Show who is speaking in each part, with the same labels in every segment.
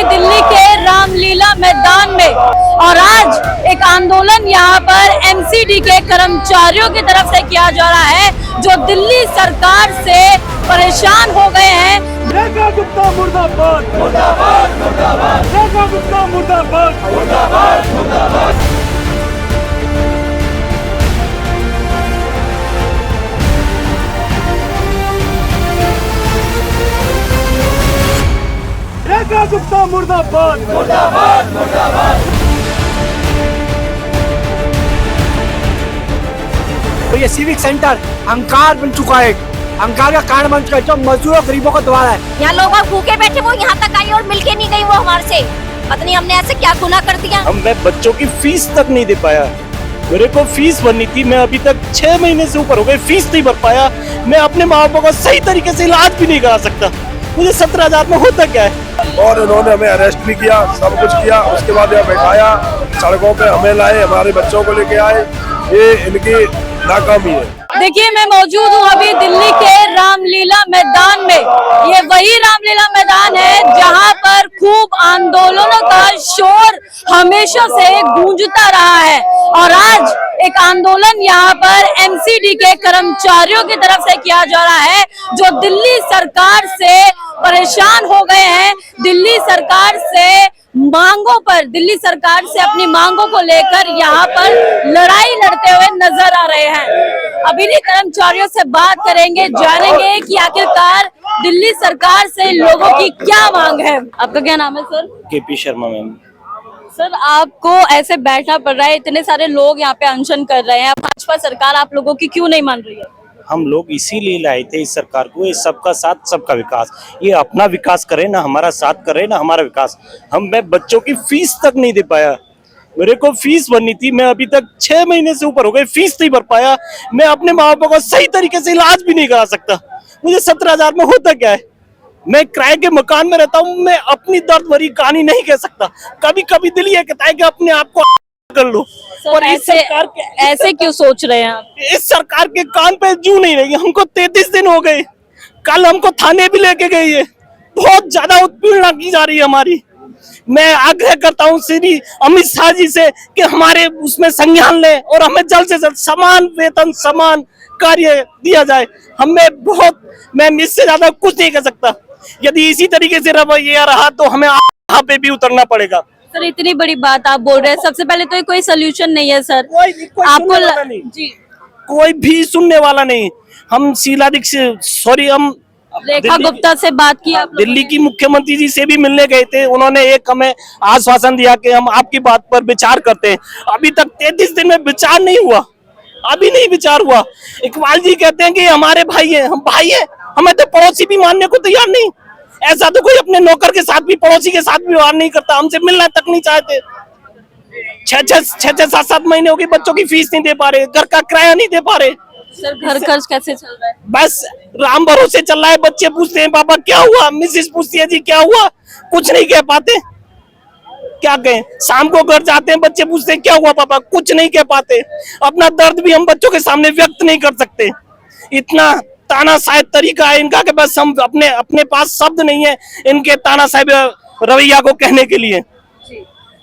Speaker 1: दिल्ली के रामलीला मैदान में और आज एक आंदोलन यहाँ पर एमसीडी के कर्मचारियों की तरफ से किया जा रहा है जो दिल्ली सरकार से परेशान हो गए हैं।
Speaker 2: रेखा गुप्ता मुर्दाबाद, मुर्दाबाद, मुर्दाबाद। रेखा गुप्ता मुर्दाबाद, मुर्दाबाद, मुर्दाबाद। रेखा गुप्ता मुर्दाबाद, मुर्दाबाद, मुर्दाबाद।
Speaker 3: तो ये सिविक सेंटर अहंकार बन चुका है, अहंकार का कारण बन चुका है जो मजदूरों गरीबों का द्वार है।
Speaker 4: यहाँ लोग भूखे बैठे वो यहाँ तक आई और मिलके नहीं गई वो हमारे से। पता नहीं हमने ऐसे क्या गुनाह कर दिया।
Speaker 5: मैं बच्चों की फीस तक नहीं दे पाया। मेरे को फीस भरनी थी, मैं अभी तक 6 महीने से ऊपर हो गए फीस नहीं भर पाया। मैं अपने माँ बाप का सही तरीके से इलाज भी नहीं करा सकता। मुझे 17,000 में होता क्या है।
Speaker 6: और उन्होंने हमें अरेस्ट भी किया, सब कुछ किया। उसके बाद यहाँ बैठाया, सड़कों पे हमें लाए, हमारे बच्चों को लेके आए। ये इनकी नाकामी है।
Speaker 1: देखिए मैं मौजूद हूँ अभी दिल्ली के रामलीला मैदान में। ये वही रामलीला मैदान है जहाँ पर खूब आंदोलनों का शोर हमेशा से गूंजता रहा है और आज एक आंदोलन यहाँ पर एमसीडी के कर्मचारियों की तरफ से किया जा रहा है जो दिल्ली सरकार से परेशान हो गए हैं। दिल्ली सरकार से मांगों पर, दिल्ली सरकार से अपनी मांगों को लेकर यहाँ पर लड़ाई लड़ते हुए नजर आ रहे हैं। अभी भी कर्मचारियों से बात करेंगे, जानेंगे कि आखिरकार दिल्ली सरकार से लोगों की क्या मांग है। आपका क्या नाम है sir?
Speaker 5: KP Sharma ma'am.
Speaker 1: Sir आपको ऐसे बैठना पड़ रहा है, इतने सारे लोग यहाँ पे अनशन कर रहे हैं, भाजपा सरकार आप लोगों की क्यों नहीं मान रही है?
Speaker 5: हम लोग इसीलिए लाए थे इस सरकार को, ये सबका साथ सबका विकास। ये अपना विकास करे ना हमारा साथ करे ना हमारा विकास। मैं बच्चों की फीस तक नहीं दे पाया। मेरे को फीस भरनी थी, मैं अभी तक 6 महीने से ऊपर हो गए फीस नहीं भर पाया। मैं अपने माँ बाप का सही तरीके से इलाज भी नहीं करा सकता। मुझे 17,000 में होता क्या है। मैं किराए के मकान में रहता हूँ। मैं अपनी दर्द भरी कहानी नहीं कह सकता। कभी कभी दिल ये कहता है कि अपने आप को कर लो। और इस सरकार के
Speaker 1: ऐसे क्यों सोच रहे हैं आप?
Speaker 5: इस सरकार के कान पे जू नहीं रही। हमको 33 दिन हो गए, कल हमको थाने भी लेके गई है। बहुत ज्यादा उत्पीड़ना की जा रही है हमारी। मैं आग्रह करता हूँ श्री अमित शाह जी से कि हमारे उसमें संज्ञान लें और हमें जल्द से जल्द समान वेतन समान कार्य दिया जाए। मैं इससे ज्यादा कुछ नहीं कह सकता। यदि इसी तरीके से रवैया रहा तो हमें यहाँ पे भी उतरना पड़ेगा।
Speaker 1: सर इतनी बड़ी बात आप बोल रहे हैं, सबसे पहले तो ये कोई सोल्यूशन नहीं है सर।
Speaker 5: कोई
Speaker 1: आपको
Speaker 5: जी कोई भी सुनने वाला नहीं। हम शीला दीक्षित हम
Speaker 1: रेखा गुप्ता से बात की, आप
Speaker 5: दिल्ली की मुख्यमंत्री जी से भी मिलने गए थे। उन्होंने एक हमें आश्वासन दिया कि हम आपकी बात पर विचार करते हैं। अभी तक 33 दिन में विचार नहीं हुआ, अभी नहीं विचार हुआ। इकबाल जी कहते हैं कि हमारे भाई हैं, हम भाई हैं, हमें तो पड़ोसी भी मानने को तैयार नहीं। ऐसा तो कोई अपने नौकर के साथ भी पड़ोसी के साथ भी व्यवहार नहीं करता। हमसे मिलना तक नहीं चाहते। 6-6 7-7 महीने हो गए, बच्चों की फीस नहीं दे पा रहे, घर का किराया नहीं दे पा रहे।
Speaker 1: सर घर खर्च कैसे चल रहा है?
Speaker 5: बस राम भरोसे चल रहा है। बच्चे पूछते हैं पापा क्या हुआ, मिसेस पूछती है जी क्या हुआ, कुछ नहीं कह पाते। क्या कहें, शाम को घर जाते हैं बच्चे पूछते हैं क्या हुआ पापा, कुछ नहीं कह पाते। अपना दर्द भी हम बच्चों के सामने व्यक्त नहीं कर सकते। इतना तानाशाह तरीका है इनका कि बस हम अपने पास शब्द नहीं है इनके तानाशाह रवैया को कहने के लिए।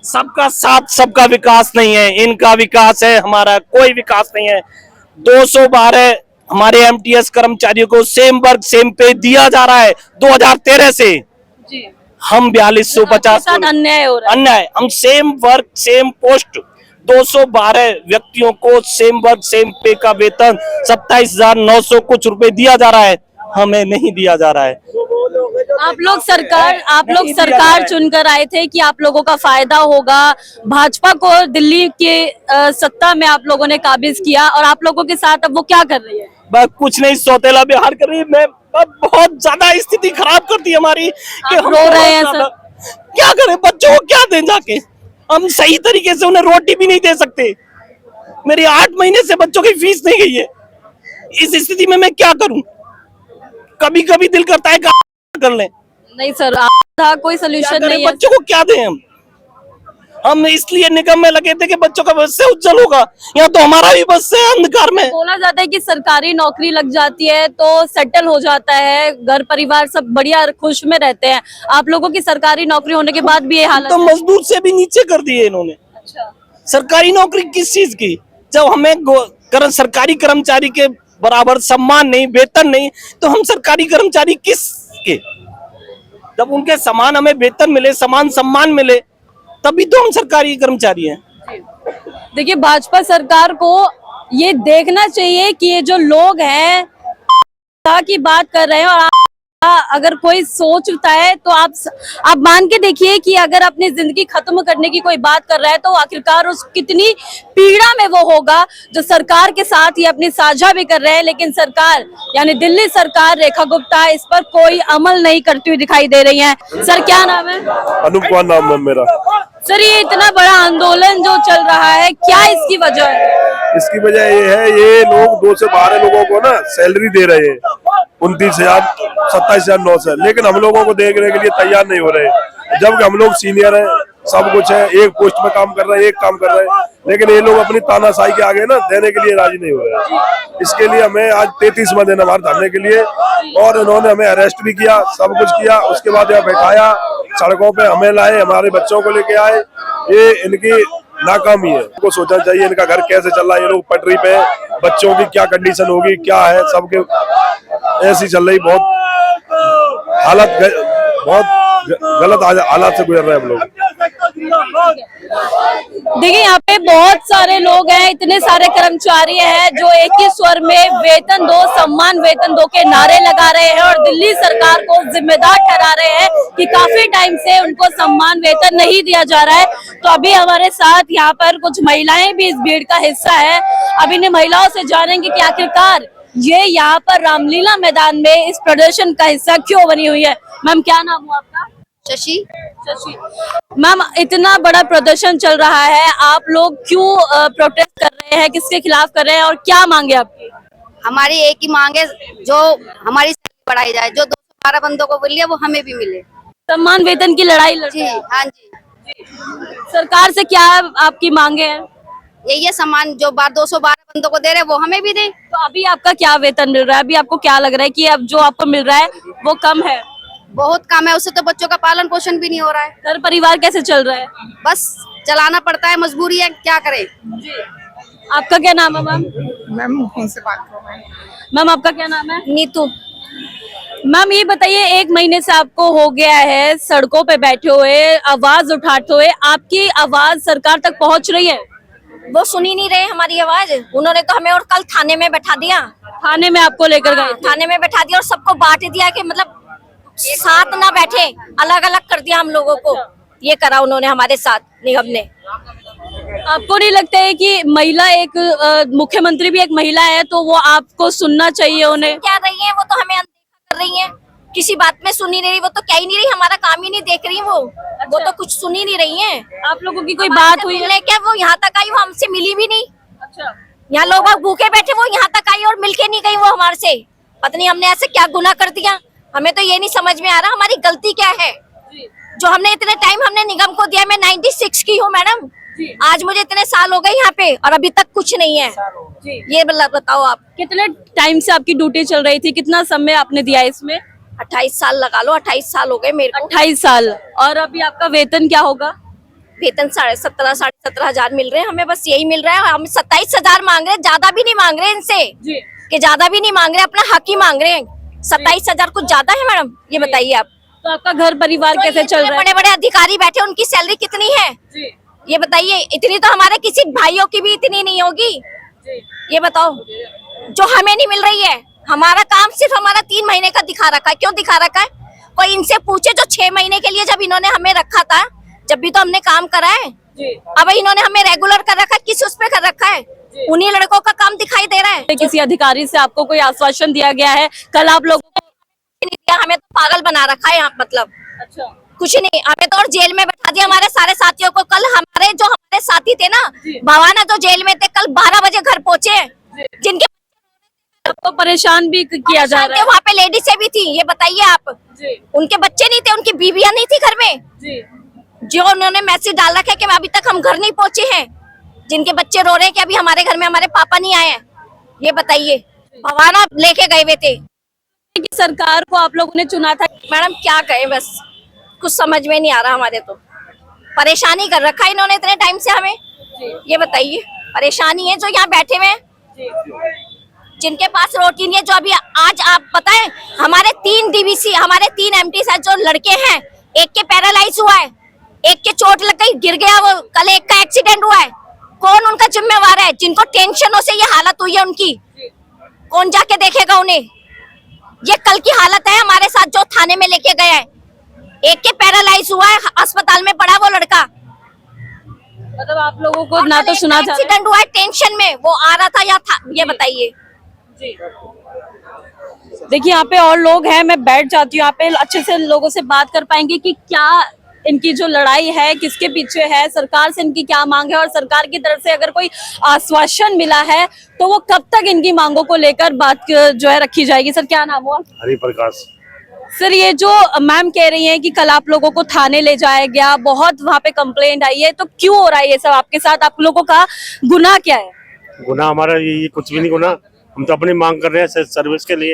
Speaker 5: सबका साथ सबका विकास नहीं है, इनका विकास है, हमारा कोई विकास नहीं है। 212 हमारे एमटीएस कर्मचारियों को सेम वर्क सेम पे दिया जा रहा है 2013 से
Speaker 1: जी।
Speaker 5: हम 4250
Speaker 1: अन्याय हो रहा है।
Speaker 5: अन्याय। हम सेम वर्क सेम पोस्ट 212 व्यक्तियों को सेम वर्क सेम पे का वेतन 27,900 कुछ रुपए दिया जा रहा है, हमें नहीं दिया जा रहा है।
Speaker 1: आप लोग सरकार चुनकर आए थे कि आप लोगों का फायदा होगा। भाजपा को दिल्ली के सत्ता में आप लोगों ने काबिज किया और आप लोगों के साथ अब वो क्या कर रही है?
Speaker 5: बस कुछ नहीं, सौतेला व्यवहार कर रही है। मैं बहुत ज्यादा स्थिति खराब करती है हमारी कि हम
Speaker 1: रो रहे हैं सर।
Speaker 5: क्या करें, बच्चों को क्या दें जाके। हम सही तरीके से उन्हें रोटी भी नहीं दे सकते। मेरी 8 महीने से बच्चों की फीस नहीं गई है। इस स्थिति में मैं क्या करूं? कभी कभी दिल करता है कर लें।
Speaker 1: नहीं सर, आपका कोई सोल्यूशन नहीं है।
Speaker 5: बच्चों को क्या दें हम? हम इसलिए निगम में लगे थे कि बच्चों का भविष्य उज्जवल होगा। यहाँ तो हमारा भी भविष्य है अंधकार में।
Speaker 1: बोला जाता है कि सरकारी नौकरी लग जाती है तो सेटल हो जाता है, घर परिवार सब बढ़िया खुश में रहते हैं। आप लोगों की सरकारी नौकरी होने के बाद भी ये हालत
Speaker 5: तो
Speaker 1: है।
Speaker 5: मजदूर से भी नीचे कर दिए इन्होंने।
Speaker 1: अच्छा।
Speaker 5: सरकारी नौकरी किस चीज की, जब हमें सरकारी कर्मचारी के बराबर सम्मान नहीं, वेतन नहीं, तो हम सरकारी कर्मचारी किस के? जब उनके समान हमें वेतन मिले, समान सम्मान मिले, तभी तो हम सरकारी कर्मचारी हैं।
Speaker 1: देखिए, भाजपा सरकार को ये देखना चाहिए कि ये जो लोग हैं की बात कर रहे हैं, और अगर कोई सोचता है तो आप मान के देखिए कि अगर अपनी जिंदगी खत्म करने की कोई बात कर रहा है तो आखिरकार उस कितनी पीड़ा में वो होगा, जो सरकार के साथ ये अपनी साझा भी कर रहे हैं। लेकिन सरकार यानी दिल्ली सरकार, रेखा गुप्ता इस पर कोई अमल नहीं करती हुई दिखाई दे रही है। सर क्या नाम है?
Speaker 6: अनूप कुमार नाम है मेरा।
Speaker 1: सर, ये इतना बड़ा आंदोलन जो चल रहा है, क्या इसकी वजह है?
Speaker 6: इसकी वजह ये है, ये लोग 2 से 12 लोगों को ना सैलरी दे रहे हैं, 29,000, 27,900, लेकिन हम लोगों को देखने के लिए तैयार नहीं हो रहे। जबकि हम लोग सीनियर हैं, सब कुछ है, एक पोस्ट में काम कर रहे हैं, एक काम कर रहे हैं, लेकिन ये लोग अपनी तानाशाही के आगे ना देने के लिए राजी नहीं हो रहे। इसके लिए हमें आज 33वां दिन हमारे धरने के लिए, और इन्होंने हमें अरेस्ट भी किया, सब कुछ किया। उसके बाद यहाँ बैठाया, सड़कों पे हमें लाए, हमारे बच्चों को लेके आए। ये इनकी नाकामी है। इनको सोचना चाहिए इनका घर कैसे चल रहा है। ये लोग पटरी पे, बच्चों की क्या कंडीशन होगी, क्या है, सबके ऐसी चल रही। बहुत हालत बहुत गलत हालात से गुजर रहे हैं हम लोग।
Speaker 1: देखिए, यहाँ पे बहुत सारे लोग हैं, इतने सारे कर्मचारी हैं जो एक ही स्वर में वेतन दो, सम्मान वेतन दो के नारे लगा रहे हैं और दिल्ली सरकार को जिम्मेदार ठहरा रहे हैं कि काफी टाइम से उनको सम्मान वेतन नहीं दिया जा रहा है। तो अभी हमारे साथ यहाँ पर कुछ महिलाएं भी इस भीड़ का हिस्सा है। अभी इन महिलाओं से जानेंगे कि आखिरकार ये यहाँ पर रामलीला मैदान में इस प्रदर्शन का हिस्सा क्यों बनी हुई है। मैम क्या नाम हुआ आपका?
Speaker 4: शशि।
Speaker 1: शशि। मैम, इतना बड़ा प्रदर्शन चल रहा है, आप लोग क्यों प्रोटेस्ट कर रहे हैं, किसके खिलाफ कर रहे हैं और क्या मांगे आपकी?
Speaker 4: हमारी एक ही मांग है, जो हमारी सैलरी बढ़ाई जाए, जो 212 बंदों को मिली है वो हमें भी मिले।
Speaker 1: सम्मान वेतन की लड़ाई लड़
Speaker 4: जी
Speaker 1: रहे हैं।
Speaker 4: हाँ जी।
Speaker 1: सरकार से क्या आपकी मांगे हैं?
Speaker 4: यही है, सम्मान जो 212 बंदों को दे रहे हैं वो हमें भी दे।
Speaker 1: तो अभी आपका क्या वेतन मिल रहा है? अभी आपको क्या लग रहा है कि अब जो आपको मिल रहा है वो कम है?
Speaker 4: बहुत कम है, उससे तो बच्चों का पालन पोषण भी नहीं हो रहा है।
Speaker 1: घर परिवार कैसे चल रहा है?
Speaker 4: बस चलाना पड़ता है, मजबूरी है, क्या करें।
Speaker 1: आपका क्या नाम है मैम?
Speaker 7: मैम उनसे बात करो मैम।
Speaker 1: मैम आपका क्या नाम है?
Speaker 4: नीतू।
Speaker 1: मैम ये बताइए, 1 महीने से आपको हो गया है सड़कों पे बैठे हुए, आवाज उठाते हुए, आपकी आवाज सरकार तक पहुंच रही है?
Speaker 4: वो सुन ही नहीं रहे हमारी आवाज। उन्होंने तो हमें और कल थाने में बैठा दिया।
Speaker 1: थाने में आपको लेकर गए थे?
Speaker 4: थाने में बैठा दिया और सबको बांट दिया कि मतलब साथ ना बैठे, अलग अलग कर दिया हम लोगों को। ये करा उन्होंने हमारे साथ, निगम ने।
Speaker 1: आपको नहीं लगता है कि महिला एक मुख्यमंत्री भी एक महिला है, तो वो आपको सुनना चाहिए उन्हें?
Speaker 4: क्या रही है वो तो हमें अनदेखा कर रही है, किसी बात में सुन ही नहीं रही। वो तो क्या ही नहीं रही, हमारा काम ही नहीं देख रही वो तो कुछ सुन ही नहीं रही है।
Speaker 1: आप लोगों की कोई बात हुई है?
Speaker 4: क्या वो यहाँ तक आई, वो हमसे मिली भी नहीं।
Speaker 1: अच्छा।
Speaker 4: यहाँ लोग भूखे बैठे, वो यहाँ तक आई और मिलके नहीं गई वो हमारे से। पता नहीं हमने ऐसे क्या गुनाह कर दिया, हमें तो ये नहीं समझ में आ रहा हमारी गलती क्या है। जो हमने इतने टाइम हमने निगम को दिया। मैं 96 की हूँ मैडम, आज मुझे इतने साल हो गए यहाँ पे और अभी तक कुछ नहीं है। ये बताओ आप,
Speaker 1: कितने टाइम से आपकी ड्यूटी चल रही थी, कितना समय आपने दिया इसमें?
Speaker 4: 28 साल लगा लो, 28 साल हो गए मेरे को।
Speaker 1: 28 साल। और अभी आपका वेतन क्या होगा?
Speaker 4: वेतन 17,500 साढ़े 17,000 मिल रहे हैं हमें, बस यही मिल रहा है। हम 27,000 मांग रहे हैं, ज्यादा भी नहीं मांग रहे इनसे कि ज्यादा भी नहीं मांग रहे, अपना हक ही मांग रहे हैं। 27,000 कुछ ज्यादा है मैडम, ये बताइए आप।
Speaker 1: तो आपका घर परिवार
Speaker 4: तो
Speaker 1: कैसे चल रहा है?
Speaker 4: बड़े बड़े अधिकारी बैठे, उनकी सैलरी कितनी है ये बताइए। इतनी तो हमारे किसी भाइयों की भी इतनी नहीं होगी, ये बताओ, जो हमें नहीं मिल रही है। हमारा काम सिर्फ हमारा 3 महीने का दिखा रखा है। क्यों दिखा रखा है? कोई इनसे पूछे, जो 6 महीने के लिए जब इन्होंने हमें रखा था, जब भी तो हमने काम करा है। अब इन्होंने हमें रेगुलर कर रखा है, किस उस पे कर रखा है? उन्हीं लड़कों का काम दिखाई दे रहा है।
Speaker 1: किसी अधिकारी से आपको कोई आश्वासन दिया गया है? कल आप लोगों को
Speaker 4: नहीं दिया, हमें तो पागल बना रखा है यहाँ, मतलब
Speaker 1: अच्छा
Speaker 4: कुछ नहीं। हमें तो और जेल में बैठा दिया हमारे सारे साथियों को। कल हमारे साथी थे ना भवाना, जो जेल में थे, कल 12 बजे घर पहुंचे, जिनके
Speaker 1: आपको परेशान भी किया जा रहा है।
Speaker 4: वहाँ पे लेडीज भी थी, ये बताइए आप। उनके बच्चे नहीं थे, उनकी बीवियां नहीं थी घर में, जो उन्होंने मैसेज डाल रखा है कि अभी तक हम घर नहीं पहुंचे हैं, जिनके बच्चे रो रहे हैं कि अभी हमारे घर में हमारे पापा नहीं आए हैं, ये बताइए। भवाना लेके गए हुए थे।
Speaker 1: कि सरकार को आप लोगों ने चुना था।
Speaker 4: मैडम क्या कहें, बस कुछ समझ में नहीं आ रहा। हमारे तो परेशानी कर रखा है इन्होंने इतने टाइम से हमें, ये बताइए। परेशानी है जो यहाँ बैठे हुए हैं, जिनके पास रोटी नहीं है, जो अभी आज आप बताएं, हमारे 3 डीवीसी, हमारे 3 एमटी है जो लड़के हैं, एक के पैरालाइज हुआ है, एक के चोट लग गई, गिर गया वो, कल एक का एक्सीडेंट हुआ है। कौन उनका जिम्मेवार है? जिनको टेंशनों से ये हालत हुई है उनकी, कौन जाके देखेगा उन्हें? ये कल की हालत है हमारे साथ जो थाने में लेके गए हैं। एक के पैरालाइज हुआ है, अस्पताल में पड़ा वो लड़का।
Speaker 1: मतलब आप लोगों को ना तो सुना जा
Speaker 4: एक्सीडेंट हुआ है, टेंशन में वो आ रहा था या था, ये बताइए।
Speaker 1: देखिए यहाँ पे और लोग हैं, मैं बैठ जाती हूँ यहाँ पे, अच्छे से लोगों से बात कर पाएंगे कि क्या इनकी जो लड़ाई है किसके पीछे है, सरकार से इनकी क्या मांग है, और सरकार की तरफ से अगर कोई आश्वासन मिला है तो वो कब तक इनकी मांगों को लेकर बात जो है रखी जाएगी। सर क्या नाम हुआ?
Speaker 6: हरिप्रकाश।
Speaker 1: सर ये जो मैम कह रही हैं कि कल आप लोगों को थाने ले जाया गया, बहुत वहाँ पे कंप्लेंट आई है, तो क्यों हो रहा है ये सब आपके साथ? आप लोगों का गुनाह क्या है?
Speaker 8: गुनाह हमारा ये कुछ भी नहीं गुनाह, हम तो अपनी मांग कर रहे हैं सर्विस के लिए।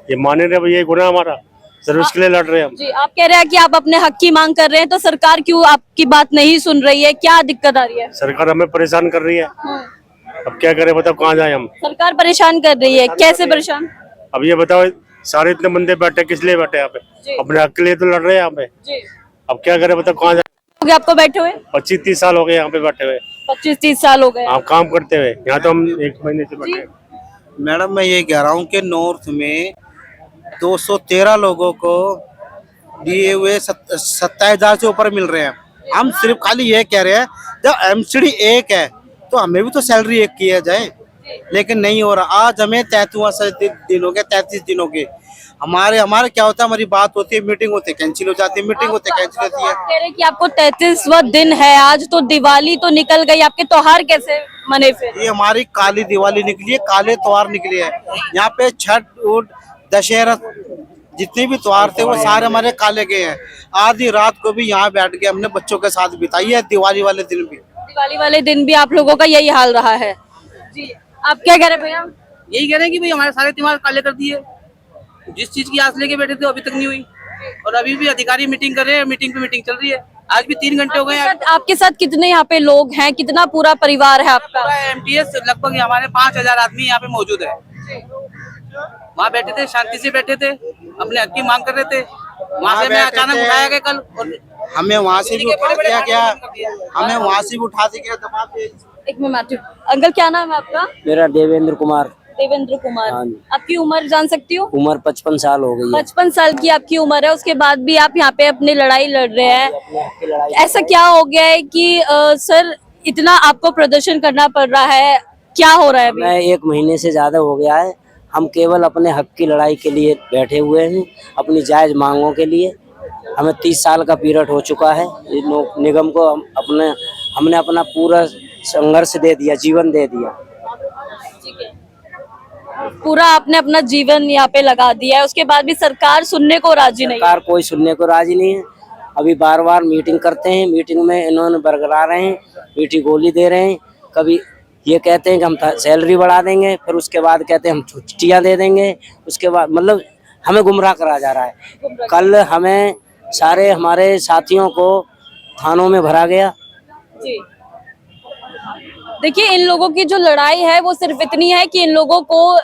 Speaker 8: ये माने रहे भैया, ये गुनाह हमारा, सर्विस के लिए लड़ रहे हैं हम।
Speaker 1: जी आप कह रहे हैं कि आप अपने हक की मांग कर रहे हैं, तो सरकार क्यों आपकी बात नहीं सुन रही है? क्या दिक्कत आ रही है?
Speaker 8: सरकार हमें परेशान कर रही है, अब क्या करें बताओ, कहाँ जाए हम?
Speaker 1: सरकार परेशान कर रही है, कैसे परेशान?
Speaker 8: अब ये बताओ, सारे इतने बंदे बैठे किस लिए बैठे यहाँ पे? अपने हक के लिए तो लड़ रहे हैं यहाँ पे। अब क्या करें बताओ, कहाँ जाए?
Speaker 1: हो गया आपको बैठे हुए?
Speaker 8: 25-30 साल हो गए यहाँ पे बैठे हुए।
Speaker 1: 25-30 साल हो गए
Speaker 8: आप काम करते हुए, यहाँ तो हम 1 महीने से बैठे हैं।
Speaker 3: मैडम मैं ये कह रहा हूँ कि नॉर्थ में 213 लोगों को दिए हुए 27,000 से ऊपर मिल रहे हैं। हम सिर्फ खाली ये कह रहे हैं जब एमसीडी एक है तो हमें भी तो सैलरी एक किया जाए, लेकिन नहीं हो रहा। आज हमें 33 दिन हो गए, 33 दिन हो गए। हमारे क्या होता है, हमारी बात होती है, मीटिंग होती है, कैंसिल हो जाती है, मीटिंग होती है, कैंसिल होती है।
Speaker 1: आप कह रहे हैं कि आपको 33वां दिन है आज, तो दिवाली तो निकल गई, आपके त्योहार कैसे मने फिर?
Speaker 3: ये हमारी काली दिवाली निकली है, काले त्योहार निकले हैं। यहाँ पे छठ और दशहरा जितने भी त्योहार थे वो सारे हमारे काले गए हैं। आधी रात को भी यहाँ बैठ के हमने बच्चों के साथ बिताई है, दिवाली वाले दिन भी।
Speaker 1: दिवाली वाले दिन भी आप लोगों का यही हाल रहा है? जी आप क्या कह रहे हैं भैया?
Speaker 9: यही कह रहे हैं कि भाई हमारे सारे त्योहार काले कर दिए। जिस चीज की आस लेके बैठे थे अभी तक नहीं हुई, और अभी भी अधिकारी मीटिंग कर रहे हैं, मीटिंग पे मीटिंग चल रही है। आज भी 3 घंटे हो गए हैं।
Speaker 1: आपके साथ कितने यहाँ पे लोग हैं, कितना पूरा परिवार है आपका?
Speaker 9: एमटीएस लगभग हमारे 5,000 आदमी यहाँ पे मौजूद है। वहाँ बैठे थे, शांति से बैठे थे, अपने हक की मांग कर रहे थे। वहाँ से मैं अचानक उठाया गया कल, और
Speaker 3: हमें वहाँ से भी उठा दिया गया, हमें वहाँ से भी उठा दिया गया दबा के।
Speaker 1: एक मिनट अंकल, क्या नाम है आपका?
Speaker 10: मेरा देवेंद्र कुमार।
Speaker 1: देवेंद्र कुमार।
Speaker 10: हाँ जी।
Speaker 1: आपकी उम्र जान सकती हूँ?
Speaker 10: उम्र 55 साल हो गई है।
Speaker 1: 55 साल की आपकी उम्र है, उसके बाद भी आप यहाँ पे अपनी लड़ाई लड़ रहे हैं। ऐसा क्या हो गया है कि सर इतना आपको प्रदर्शन करना पड़ रहा है? क्या हो रहा है अभी?
Speaker 10: मैं 1 महीने से ज्यादा हो गया है। हम केवल अपने हक की लड़ाई के लिए बैठे हुए हैं, अपनी जायज मांगों के लिए। हमें 30 साल का पीरियड हो चुका है। निगम को हमने अपना पूरा संघर्ष दे दिया, जीवन दे दिया।
Speaker 1: पूरा आपने अपना जीवन यहाँ पे लगा दिया है, उसके बाद भी सरकार सुनने को राजी नहीं है।
Speaker 10: सरकार कोई सुनने को राजी नहीं है। अभी बार मीटिंग करते हैं, मीटिंग में इन्होंने बरकरार रहे हैं, मीठी गोली दे रहे हैं। कभी ये कहते हैं कि हम सैलरी बढ़ा देंगे, फिर उसके बाद कहते हैं हम छुट्टियां दे देंगे, उसके बाद मतलब हमें गुमराह करा जा रहा है। कल हमें सारे हमारे साथियों को थानों में भरा गया।
Speaker 1: जी देखिए, इन लोगों की जो लड़ाई है वो सिर्फ इतनी है कि इन लोगों को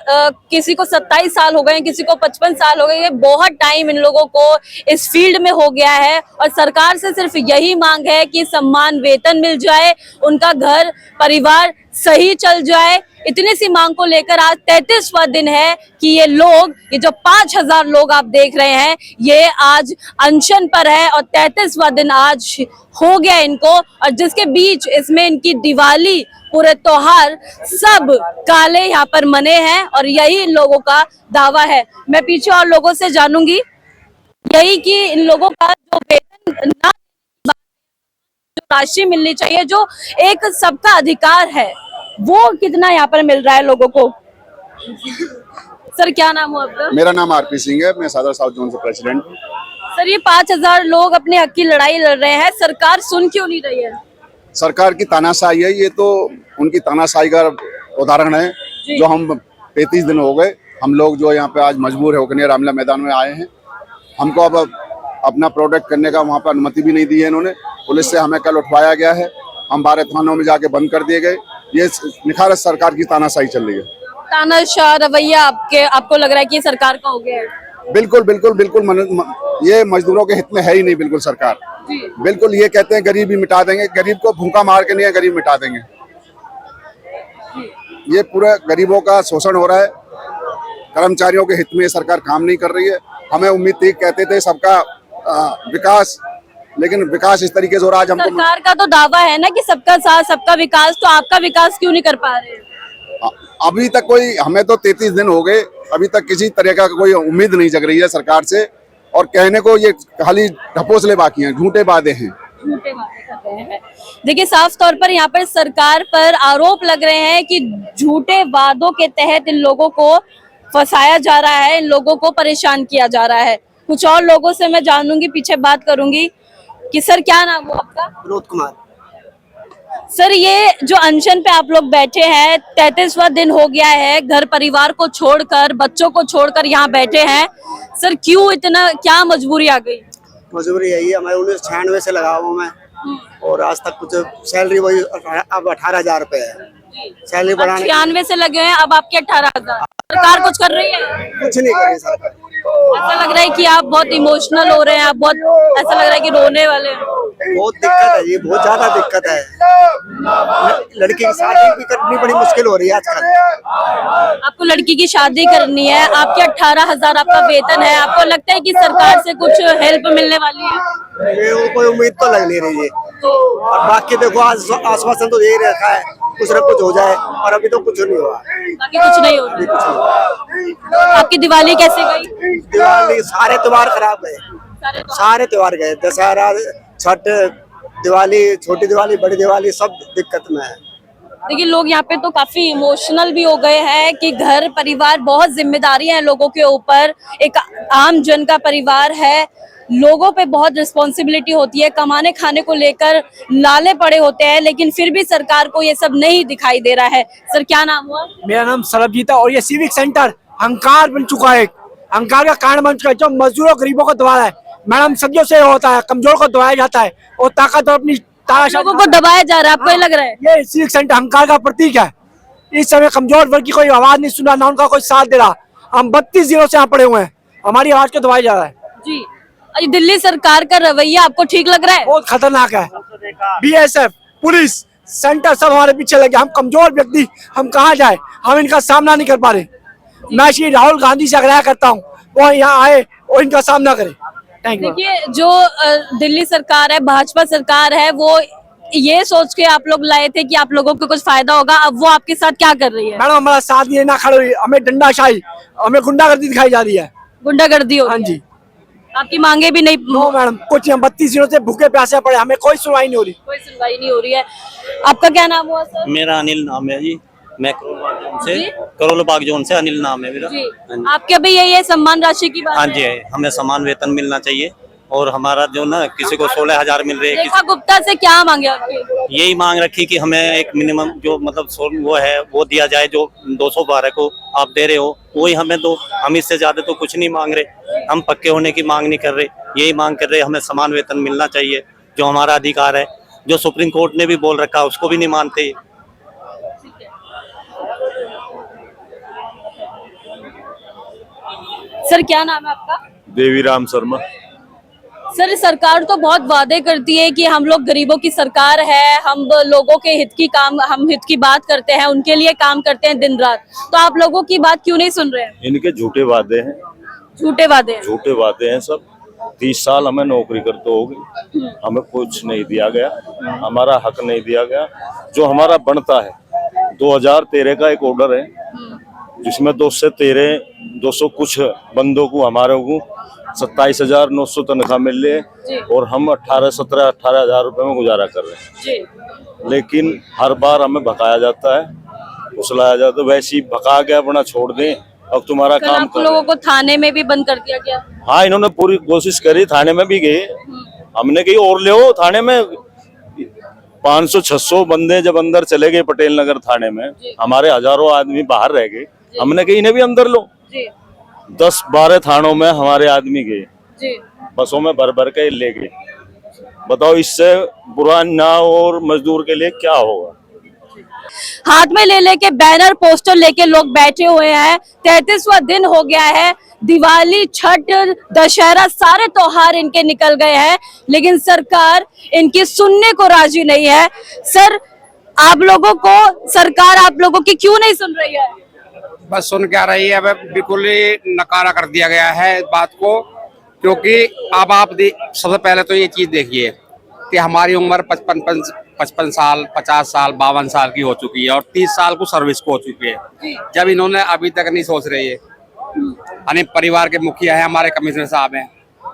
Speaker 1: किसी को 27 साल हो गए, किसी को 55 साल हो गए। ये बहुत टाइम इन लोगों को इस फील्ड में हो गया है, और सरकार से सिर्फ यही मांग है कि सम्मान वेतन मिल जाए, उनका घर परिवार सही चल जाए। इतनी सी मांग को लेकर आज 33वां दिन है कि ये लोग, ये जो 5,000 लोग आप देख रहे हैं, ये आज अनशन पर है, और 33वां दिन आज हो गया इनको। और जिसके बीच इसमें इनकी दिवाली, पूरे त्योहार सब काले यहाँ पर मने हैं, और यही इन लोगों का दावा है। मैं पीछे और लोगों से जानूंगी यही कि इन लोगों का जो वेतन ना, जो राशि मिलनी चाहिए, जो एक सबका अधिकार है, वो कितना यहाँ पर मिल रहा है लोगों को। सर क्या नाम हो आपका?
Speaker 11: मेरा नाम आरपी सिंह है, मैं सादर साउथ जोन से प्रेसिडेंट हूँ।
Speaker 1: सर ये 5,000 लोग अपने हक की लड़ाई लड़ रहे हैं, सरकार सुन क्यों नहीं रही है?
Speaker 11: सरकार की तानाशाही है, ये तो उनकी तानाशाही का उदाहरण है। जो हम 35 दिन हो गए, हम लोग जो यहाँ पे आज मजबूर होकर रामलीला मैदान में आए हैं। हमको अब अपना प्रोडक्ट करने का वहाँ पर अनुमति भी नहीं दी है इन्होंने। पुलिस से हमें कल उठवाया गया है, हम 12 थानों में जाके बंद कर दिए गए। ये निखारस सरकार की तानाशाही चल रही है।
Speaker 1: तानाशाह रवैया आपको लग रहा है कि ये सरकार का हो गया है?
Speaker 11: बिल्कुल बिल्कुल बिल्कुल, ये मजदूरों के हित में है ही नहीं बिल्कुल सरकार। बिल्कुल ये कहते हैं गरीबी मिटा देंगे, गरीब को भूखा मार के नहीं, गरीब मिटा देंगे। ये पूरा गरीबों का शोषण हो रहा है, कर्मचारियों के हित में ये सरकार काम नहीं कर रही है। हमें उम्मीद थी, कहते थे सबका विकास, लेकिन विकास इस तरीके से हो रहा है। आज हमको
Speaker 1: सरकार का तो दावा है ना कि सबका साथ सबका विकास, तो आपका विकास क्यों नहीं कर पा रहे हैं?
Speaker 11: अभी तक कोई, हमें तो 33 दिन हो गए, अभी तक किसी तरह का कोई उम्मीद नहीं जग रही है सरकार से। और कहने को ये खाली ढपोसले बाकी हैं, झूठे वादे हैं।
Speaker 1: झूठे वादे कर रहे हैं। देखिए साफ तौर पर यहाँ पर सरकार पर आरोप लग रहे हैं कि झूठे वादों के तहत इन लोगों को फंसाया जा रहा है, इन लोगों को परेशान किया जा रहा है। कुछ और लोगों से मैं जानूंगी, पीछे बात करूंगी कि सर क्या नाम हो आपका?
Speaker 3: विनोद कुमार।
Speaker 1: सर ये जो अनशन पे आप लोग बैठे हैं, 33वां दिन हो गया है, घर परिवार को छोड़कर, बच्चों को छोड़कर यहाँ बैठे हैं। सर क्यों, इतना क्या मजबूरी आ गई?
Speaker 3: मजबूरी यही है, मैं 1996 से लगा हुआ मैं, और आज तक कुछ सैलरी वही अब 18,000 रुपए है सैलरी बढ़ाने।
Speaker 1: 96 से लगे हैं, अब आपके 18,000। सरकार कुछ कर रही है?
Speaker 3: कुछ नहीं कर रही सरकार।
Speaker 1: ऐसा लग रहा है कि आप बहुत इमोशनल हो रहे हैं, आप बहुत, ऐसा लग रहा है कि रोने वाले हैं।
Speaker 3: बहुत दिक्कत है, ये बहुत ज्यादा दिक्कत है। लड़की की शादी भी करनी बड़ी मुश्किल हो रही है आजकल।
Speaker 1: आपको लड़की की शादी करनी है, आपके 18,000 आपका वेतन है, आपको लगता है कि सरकार से कुछ हेल्प मिलने वाली है?
Speaker 3: ये कोई उम्मीद तो लग नहीं रही है। और बाकी देखो आश्वासन तो यही रखा है, कुछ न कुछ हो जाए, और अभी तो कुछ नहीं हुआ।
Speaker 1: बाकी कुछ नहीं हो रहा। आपकी दिवाली कैसे गई?
Speaker 3: दिवाली सारे त्योहार खराब गए, सारे त्योहार गए। दशहरा, छठ, दिवाली, छोटी दिवाली, बड़ी दिवाली, सब दिक्कत में है।
Speaker 1: देखिए लोग यहाँ पे तो काफी इमोशनल भी हो गए हैं कि घर परिवार, बहुत जिम्मेदारियां हैं लोगों के ऊपर। एक आम जन का परिवार है, लोगों पे बहुत रिस्पॉन्सिबिलिटी होती है, कमाने खाने को लेकर लाले पड़े होते हैं, लेकिन फिर भी सरकार को ये सब नहीं दिखाई दे रहा है। सर क्या नाम हुआ?
Speaker 2: मेरा नाम सरबजीत है, और ये सिविक सेंटर अहंकार बन चुका है, अहंकार का कारण बन चुका है, जो मजदूरों गरीबों को दबा रहा है। मैडम सदियों से होता है, कमजोर को दबाया जाता है और ताकतवर अपनी
Speaker 1: लोगों को दबाया जा रहा है, आपको ये लग रहा है?
Speaker 2: ये सिविक सेंटर अहंकार का प्रतीक है। इस समय कमजोर वर्ग की कोई आवाज नहीं सुना, ना उनका कोई साथ दे रहा। हम 32 दिनों से यहाँ पड़े हुए हैं, हमारी आवाज को दबाया जा रहा है।
Speaker 1: जी, दिल्ली सरकार का रवैया आपको ठीक लग रहा है?
Speaker 2: बहुत खतरनाक है। BSF, पुलिस, सेंटर सब हमारे पीछे लगे। हम कमजोर व्यक्ति, हम कहाँ जाए, हम इनका सामना नहीं कर पा रहे। मैं श्री राहुल गांधी से आग्रह करता हूँ वो यहाँ आए और इनका सामना करे। Thank you.
Speaker 1: देखिए जो दिल्ली सरकार है, भाजपा सरकार है, वो ये सोच के आप लोग लाए थे कि आप लोगों को कुछ फायदा होगा, अब वो आपके साथ क्या कर रही है?
Speaker 2: मैडम हमारा साथ ये ना खड़े हुई, हमें डंडाशाही, हमें गुंडागर्दी दिखाई जा रही है।
Speaker 1: गुंडागर्दी हो?
Speaker 2: हाँ जी।
Speaker 1: आपकी मांगे भी नहीं?
Speaker 2: नो मैडम, कुछ हम 32 दिनों से भूखे प्यासे पड़े, हमें कोई सुनवाई नहीं हो रही।
Speaker 1: कोई सुनवाई नहीं हो रही है। आपका क्या नाम हुआ सर?
Speaker 5: मेरा अनिल नाम है जी, मैं करोल बाग जोन से अनिल नाम है मेरा।
Speaker 1: आपके भी यही सम्मान राशि की बात?
Speaker 5: हाँ जी, हमें समान वेतन मिलना चाहिए, और हमारा जो ना किसी को 16,000 मिल रही है।
Speaker 1: रेखा गुप्ता से क्या मांगे आपकी?
Speaker 5: यही मांग रखी कि हमें एक मिनिमम जो मतलब वो है वो दिया जाए, जो 212 को आप दे रहे हो वही हमें दो। हम इससे ज्यादा तो कुछ नहीं मांग रहे, हम पक्के होने की मांग नहीं कर रहे, यही मांग कर रहे, हमें समान वेतन मिलना चाहिए, जो हमारा अधिकार है, जो सुप्रीम कोर्ट ने भी बोल रखा उसको भी नहीं मानते।
Speaker 1: सर क्या नाम है आपका?
Speaker 6: देवीराम शर्मा।
Speaker 1: सर सरकार तो बहुत वादे करती है कि हम लोग गरीबों की सरकार है, हम लोगों के हम हित की बात करते हैं, उनके लिए काम करते हैं दिन रात, तो आप लोगों की बात क्यों नहीं सुन रहे हैं?
Speaker 6: इनके झूठे वादे हैं,
Speaker 1: झूठे वादे हैं?
Speaker 6: झूठे वादे हैं सब। 30 साल हमें नौकरी करते हो गई, हमें कुछ नहीं दिया गया, हमारा हक नहीं दिया गया जो हमारा बनता है। 2013 का एक ऑर्डर है जिसमें 200 कुछ बंदों को, हमारे को 27,900 तनख्वाह मिल रही है, और हम 18,000 रुपए में गुजारा कर रहे हैं। लेकिन हर बार हमें भगाया जाता है, फुसलाया जाता है। वैसे ही भगा के अपना छोड़ दें,
Speaker 12: अब तुम्हारा
Speaker 1: कल
Speaker 12: काम
Speaker 1: आप
Speaker 12: कर
Speaker 1: लोगों को थाने में भी बंद कर दिया गया।
Speaker 12: हाँ, इन्होंने पूरी कोशिश करी, थाने में भी गए, हमने कही और ले आओ थाने में। 500-600 बंदे जब अंदर चले गए पटेल नगर थाने में, हमारे हजारों आदमी बाहर रह गए, हमने कही इन्हें भी अंदर लो। 10-12 थानों में हमारे आदमी गए, बसों में भर भर के ले गए। बताओ इससे बुरा ना और मजदूर के लिए क्या होगा।
Speaker 1: हाथ में ले लेके बैनर पोस्टर लेके लोग बैठे हुए हैं। 33वां दिन हो गया है, दिवाली, छठ, दशहरा सारे त्योहार इनके निकल गए हैं, लेकिन सरकार इनकी सुनने को राजी नहीं है। सर, आप लोगों को सरकार आप लोगों की क्यों नहीं सुन रही है?
Speaker 13: बस सुन क्या रही है, अब बिल्कुल ही नकारा कर दिया गया है इस बात को। क्योंकि अब आप सबसे पहले तो ये चीज देखिए कि हमारी उम्र 55 साल, 50 साल, 52 साल की हो चुकी है और 30 साल को सर्विस को हो चुकी है, जब इन्होंने अभी तक नहीं सोच रही है। यानी परिवार के मुखिया है हमारे कमिश्नर साहब हैं,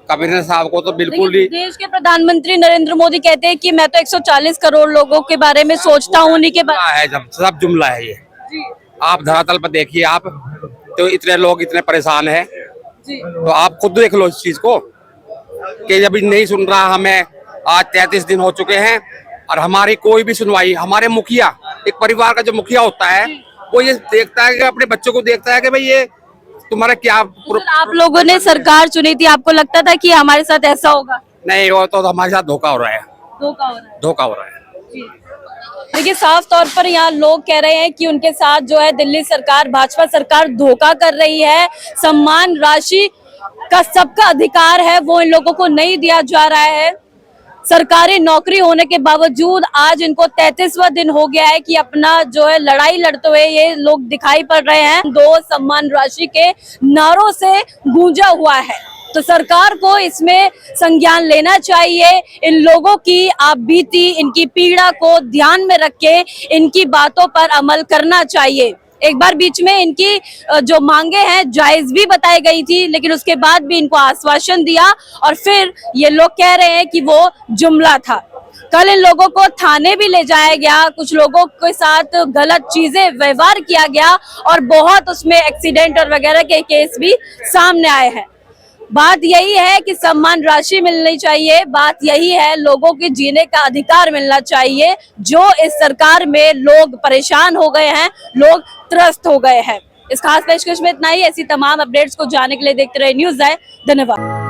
Speaker 13: कमिश्नर साहब को तो बिल्कुल ही।
Speaker 1: देश के प्रधानमंत्री नरेंद्र मोदी कहते हैं कि मैं तो 140 करोड़ लोगों के बारे में सोचता हूँ, उन्हीं के बारे
Speaker 13: है जब सब जुमला है ये। आप धरातल पर देखिए, आप तो इतने लोग इतने परेशान हैं, तो आप खुद देख लो इस चीज को कि जब नहीं सुन रहा। हमें आज 33 दिन हो चुके हैं और हमारी कोई भी सुनवाई, हमारे मुखिया, एक परिवार का जो मुखिया होता है वो ये देखता है कि अपने बच्चों को देखता है कि भाई ये तुम्हारा क्या।
Speaker 1: आप लोगों ने सरकार चुनी थी, आपको लगता था कि हमारे साथ ऐसा होगा?
Speaker 13: नहीं, वो तो हमारे साथ धोखा हो रहा है,
Speaker 1: धोखा हो रहा है,
Speaker 13: धोखा हो रहा है।
Speaker 1: देखिए, साफ तौर पर यहाँ लोग कह रहे हैं कि उनके साथ जो है दिल्ली सरकार, भाजपा सरकार धोखा कर रही है। सम्मान राशि का सबका अधिकार है, वो इन लोगों को नहीं दिया जा रहा है। सरकारी नौकरी होने के बावजूद आज इनको 33वां दिन हो गया है कि अपना जो है लड़ाई लड़ते हुए ये लोग दिखाई पड़ रहे हैं। 2 सम्मान राशि के नारों से गूंजा हुआ है, तो सरकार को इसमें संज्ञान लेना चाहिए। इन लोगों की आप बीती, इनकी पीड़ा को ध्यान में रख के इनकी बातों पर अमल करना चाहिए। एक बार बीच में इनकी जो मांगे हैं जायज भी बताई गई थी, लेकिन उसके बाद भी इनको आश्वासन दिया और फिर ये लोग कह रहे हैं कि वो जुमला था। कल इन लोगों को थाने भी ले जाया गया, कुछ लोगों के साथ गलत चीजें व्यवहार किया गया और बहुत उसमें एक्सीडेंट और वगैरह के केस भी सामने आए हैं। बात यही है कि सम्मान राशि मिलनी चाहिए, बात यही है लोगों के जीने का अधिकार मिलना चाहिए। जो इस सरकार में लोग परेशान हो गए हैं, लोग त्रस्त हो गए हैं। इस खास पेशकश में इतना ही। ऐसी तमाम अपडेट्स को जानने के लिए देखते रहे न्यूज़ आए। धन्यवाद।